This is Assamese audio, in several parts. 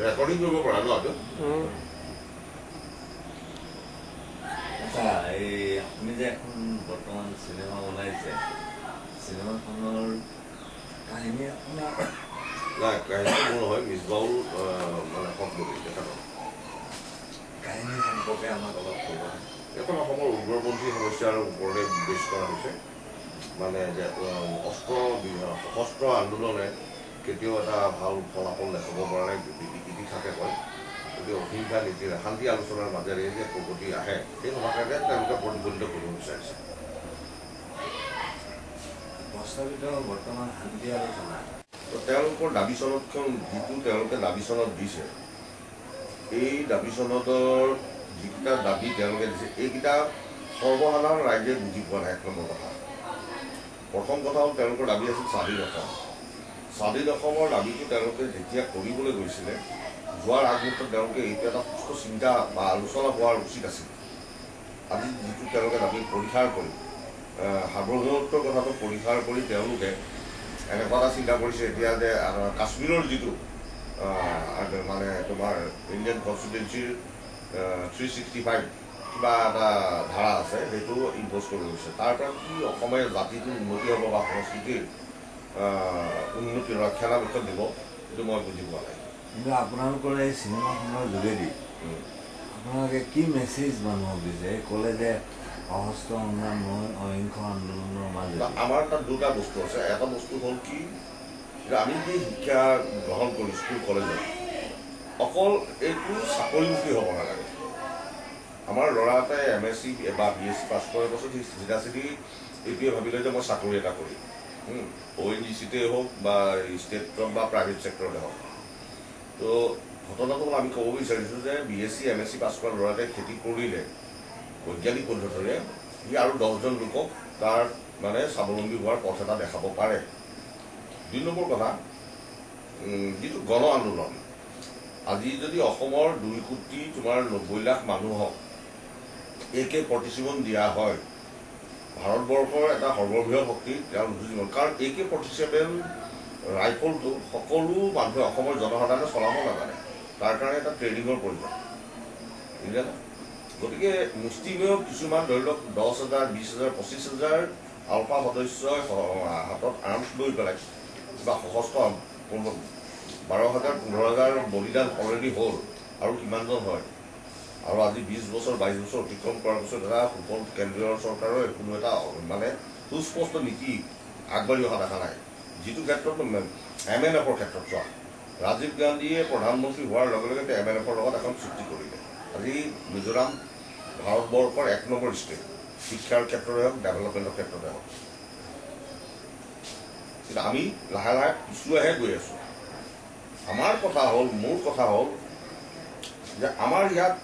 ৰেকৰ্ডিং কৰিব পৰা ন এইটো আচ্ছা এই আপুনি যে এখন বৰ্তমান চিনেমা বনাইছে চিনেমাখনৰ কাহিনী আপোনাৰ নাই কাহিনী মোৰ নহয় মিছবাউল মানে সম্পত্তি তেখেতৰ কাহিনী সম্পৰ্কে আমাক অলপ ক'ব এখন অসমৰ উগ্ৰপন্থী সমস্যাৰ ওপৰতে বেছ কৰা হৈছে মানে যে সশস্ত্ৰ আন্দোলনে কেতিয়াও এটা ভাল ফলাফল দেখাব পৰা নাই ইতিহাসে কয় গতিকে অহিংসা নীতিৰে শান্তি আলোচনাৰ মাজেৰে যে প্ৰগতি আহে সেই কথাকে তেওঁলোকে প্ৰতিফলিত কৰিব বিচাৰিছে প্ৰস্তাৱিত বৰ্তমান শান্তি আলোচনা তেওঁলোকৰ দাবী চনদখন যিটো তেওঁলোকে দাবী চনদ দিছে এই দাবী চনদৰ যিকেইটা দাবী তেওঁলোকে দিছে এইকেইটা সৰ্বসাধাৰণ ৰাইজে বুজি পোৱা নাই এক নম্বৰ কথা প্ৰথম কথা হ'ল তেওঁলোকৰ দাবী আছিল স্বাধীন অসমৰ দাবীটো তেওঁলোকে যেতিয়া কৰিবলৈ গৈছিলে যোৱাৰ আগমুহূৰ্তত তেওঁলোকে এইটো এটা সুস্থ চিন্তা বা আলোচনা হোৱাৰ উচিত আছিল আজি যিটো তেওঁলোকে দাবী পৰীক্ষাৰ কৰি সাৰ্বভৌমত্বৰ কথাটো পৰীক্ষাৰ কৰি তেওঁলোকে এনেকুৱা এটা চিন্তা কৰিছে এতিয়া যে কাশ্মীৰৰ যিটো মানে তোমাৰ ইণ্ডিয়ান কনষ্টিটুৱেঞ্চিৰ 365 কিবা এটা ধাৰা আছে সেইটো ইম্প'জ কৰি গৈছে তাৰ পৰা কি অসমীয়া জাতিটোৰ উন্নতি হ'ব বা সংস্কৃতিৰ উন্নতি ৰক্ষণাবেক্ষণ দিব সেইটো মই বুজি পোৱা নাই কিন্তু আপোনালোকৰ এই চিনেমাখনৰ যোগেদি আপোনালোকে কি মেছেজ মানুহক দিছে ক'লে যে সশস্ত্ৰ আন্দোলন অহিংস আন্দোলনৰ মাজত আমাৰ তাত দুটা বস্তু আছে এটা বস্তু হ'ল কি যে আমি যি শিক্ষা গ্ৰহণ কৰোঁ স্কুল কলেজত অকল এইটো চাকৰিমুখী হ'ব নালাগে আমাৰ ল'ৰা এটাই MSc বা BSc পাছ কৰাৰ পাছত সি চিধাচিধি এইটোৱে ভাবিলে যে মই চাকৰি এটা কৰিম ONGC-তে হওক বা ষ্টেট হওক বা প্ৰাইভেট ছেক্টৰতে হওক তো ঘটনাটো আমি ক'ব বিচাৰিছোঁ যে BSc MSc পাছ কৰা ল'ৰা এটাই খেতি কৰিলে বৈজ্ঞানিক পদ্ধতিৰে সি আৰু 10জন লোকক তাৰ মানে স্বাৱলম্বী হোৱাৰ পথ এটা দেখাব পাৰে 2 নম্বৰ কথা যিটো গণ আন্দোলন আজি যদি অসমৰ 2 কোটি তোমাৰ 90 লাখ মানুহক একে প্ৰতিশ্ৰুতি দিয়া হয় ভাৰতবৰ্ষৰ এটা সৰ্ববৃহৎ শক্তি কাৰণ AK-47 ৰাইফলটো সকলো মানুহে অসমৰ জনসাধাৰণে চলাব নাজানে তাৰ কাৰণে এটা ট্ৰেইনিঙৰ প্ৰয়োজন বুজিলে গতিকে মুষ্টিমেয় কিছুমান ধৰি লওক 10,000 20,000 25,000 আলফা সদস্যই হাতত আৰ্মছ লৈ পেলাই বা সশস্ত্ৰ 12,000 15,000 বলিদান অলৰেডি হ'ল আৰু কিমানজন হয় আৰু আজি 20 বছৰ 22 বছৰ অতিক্ৰম কৰাৰ পিছত এটা সুফল কেন্দ্ৰীয় চৰকাৰৰ কোনো এটা মানে সুস্পষ্ট নীতি আগবাঢ়ি অহা দেখা নাই যিটো ক্ষেত্ৰত MNF-ৰ ক্ষেত্ৰত চোৱা ৰাজীৱ গান্ধীয়ে প্ৰধানমন্ত্ৰী হোৱাৰ লগে লগে MNF-ৰ লগত এখন চুক্তি কৰিলে আজি মিজোৰাম ভাৰতবৰ্ষৰ 1 নম্বৰ ষ্টেট শিক্ষাৰ ক্ষেত্ৰতে হওক ডেভেলপমেণ্টৰ ক্ষেত্ৰতে হওক কিন্তু আমি লাহে লাহে পিছুৱাইহে গৈ আছোঁ আমাৰ কথা হ'ল মোৰ কথা হ'ল যে আমাৰ ইয়াত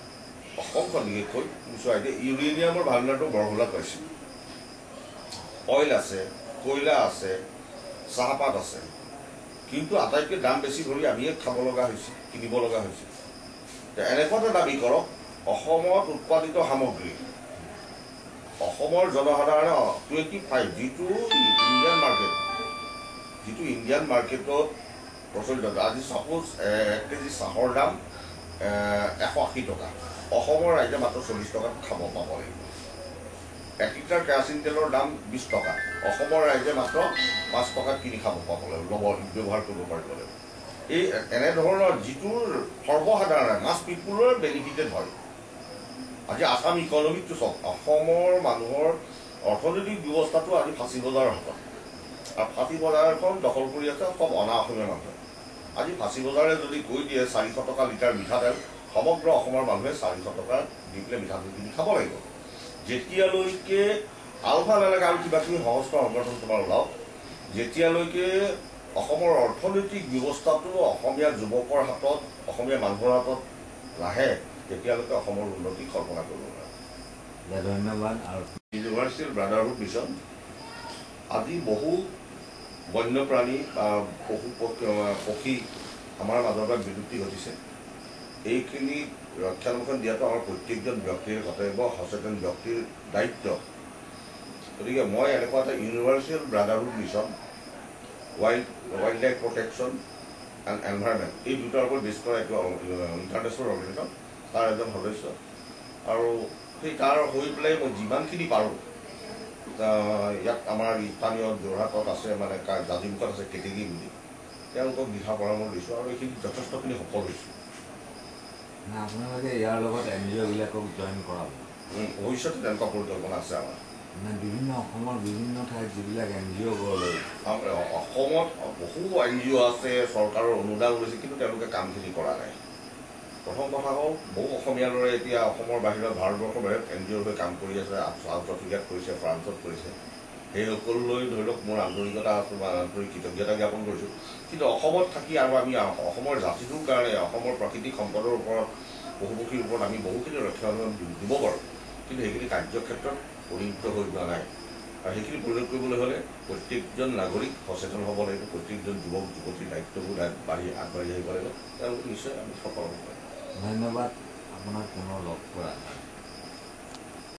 অসমখন বিশেষকৈ পিছুৱাই এতিয়া ইউৰেনিয়ামৰ ভাণ্ডাৰটো বৰহোলাত পাইছে অইল আছে কয়লা আছে চাহপাত আছে কিন্তু আটাইতকৈ দাম বেছি ধৰি আমিয়ে খাব লগা হৈছে কিনিব লগা হৈছে এনেকুৱা এটা দাবী কৰক অসমত উৎপাদিত সামগ্ৰী অসমৰ জনসাধাৰণে 25 যিটো ইণ্ডিয়ান মাৰ্কেটত প্ৰচলিত আজি ছাপোজ 1 কেজি চাহৰ দাম 180 টকা অসমৰ ৰাইজে মাত্ৰ 40 টকাত খাব পাব লাগিব 1 লিটাৰ কেৰাচিন তেলৰ দাম 20 টকা অসমৰ ৰাইজে মাত্ৰ 5 টকাত কিনি খাব পাব লাগিব ব্যৱহাৰ কৰিব পাৰিব লাগিব এই এনেধৰণৰ যিটোৰ সৰ্বসাধাৰণে মাছ পিপুলৰ বেনিফিটেড হয় আজি আসাম ইকনমিকটো চাওক অসমৰ মানুহৰ অৰ্থনৈতিক ব্যৱস্থাটো আজি ফাঁচী বজাৰৰ হাতত আৰু ফাঁচী বজাৰখন দখল কৰি আছে সব অনা অসমীয়া মানুহে আজি ফাঁচী বজাৰে যদি কৈ দিয়ে 400 টকা লিটাৰ মিঠাতেল সমগ্ৰ অসমৰ মানুহে 400 টকা দি পেলাই মিঠাতেল কিনি খাব লাগিব যেতিয়ালৈকে আলফা নালাগে আৰু কিবাকিবি সহস্ৰ সংগঠন তোমাৰ ওলাওক যেতিয়ালৈকে অসমৰ অৰ্থনৈতিক ব্যৱস্থাটো অসমীয়া যুৱকৰ হাতত অসমীয়া মানুহৰ হাতত নাহে তেতিয়ালৈকে অসমৰ উন্নতি কল্পনা কৰিব নোৱাৰে ধন্যবাদ আৰু ইউনিভাৰ্চেল ব্ৰাদাৰহুড মিছন আজি বহু বন্যপ্ৰাণী বা পক্ষী আমাৰ মাজৰ পৰা বিলুপ্তি ঘটিছে এইখিনি ৰক্ষণাবেক্ষণ দিয়াটো আমাৰ প্ৰত্যেকজন ব্যক্তিৰ কৰ্তব্য সচেতন ব্যক্তিৰ দায়িত্ব গতিকে মই এনেকুৱা এটা universal brotherhood mission wild life protection and environment, এই দুটাৰ ওপৰত বেছ কৰা এইটো ইণ্টাৰনেশ্যনেল অৰ্গেনাইজেশ্যন, তাৰ এজন সদস্য। আৰু সেই তাৰ হৈ পেলাই মই যিমানখিনি পাৰোঁ, ইয়াত আমাৰ স্থানীয় যোৰহাটত আছে, মানে জাজিমুখত আছে কেতেকী বুলি, তেওঁলোকক দিহা পৰামৰ্শ দিছোঁ আৰু এইখিনি যথেষ্টখিনি সফল হৈছোঁ। আপোনালোকে ইয়াৰ লগত NGO বিলাকক জইন কৰাব? ভৱিষ্যতে তেনেকুৱা পৰিকল্পনা আছে আমাৰ। মানে বিভিন্ন অসমৰ বিভিন্ন ঠাইত যিবিলাক NGO গঢ় অসমত বহু NGO আছে, চৰকাৰৰ অনুদান লৈছে, কিন্তু তেওঁলোকে কামখিনি কৰা নাই। প্ৰথম কথা হ'ল, বহু অসমীয়া ল'ৰাই এতিয়া অসমৰ বাহিৰত, ভাৰতবৰ্ষৰ বাহিৰত NGOৰ হৈ কাম কৰি আছে, চাউথ আফ্ৰিকাত কৰিছে, ফ্ৰান্সত কৰিছে। সেইসকললৈ ধৰি লওক মোৰ আন্তৰিকতা আছে বা আন্তৰিক কৃতজ্ঞতা জ্ঞাপন কৰিছোঁ। কিন্তু অসমত থাকি আৰু আমি অসমৰ জাতিটোৰ কাৰণে, অসমৰ প্ৰাকৃতিক সম্পদৰ ওপৰত, পশুপক্ষীৰ ওপৰত আমি বহুখিনি ৰক্ষণাবেক্ষণ দিব পাৰোঁ, কিন্তু সেইখিনি কাৰ্যক্ষেত্ৰত পৰিণত হৈ যোৱা নাই। আৰু সেইখিনি পৰিণত কৰিবলৈ হ'লে প্ৰত্যেকজন নাগৰিক সচেতন হ'ব লাগিব, প্ৰত্যেকজন যুৱক যুৱতীৰ দায়িত্ববোৰ আগবাঢ়ি আহিব লাগিব, তেওঁলোকে নিশ্চয় আমি সফল হ'ব পাৰিম। ধন্যবাদ আপোনাক পুনৰ লগ কৰা।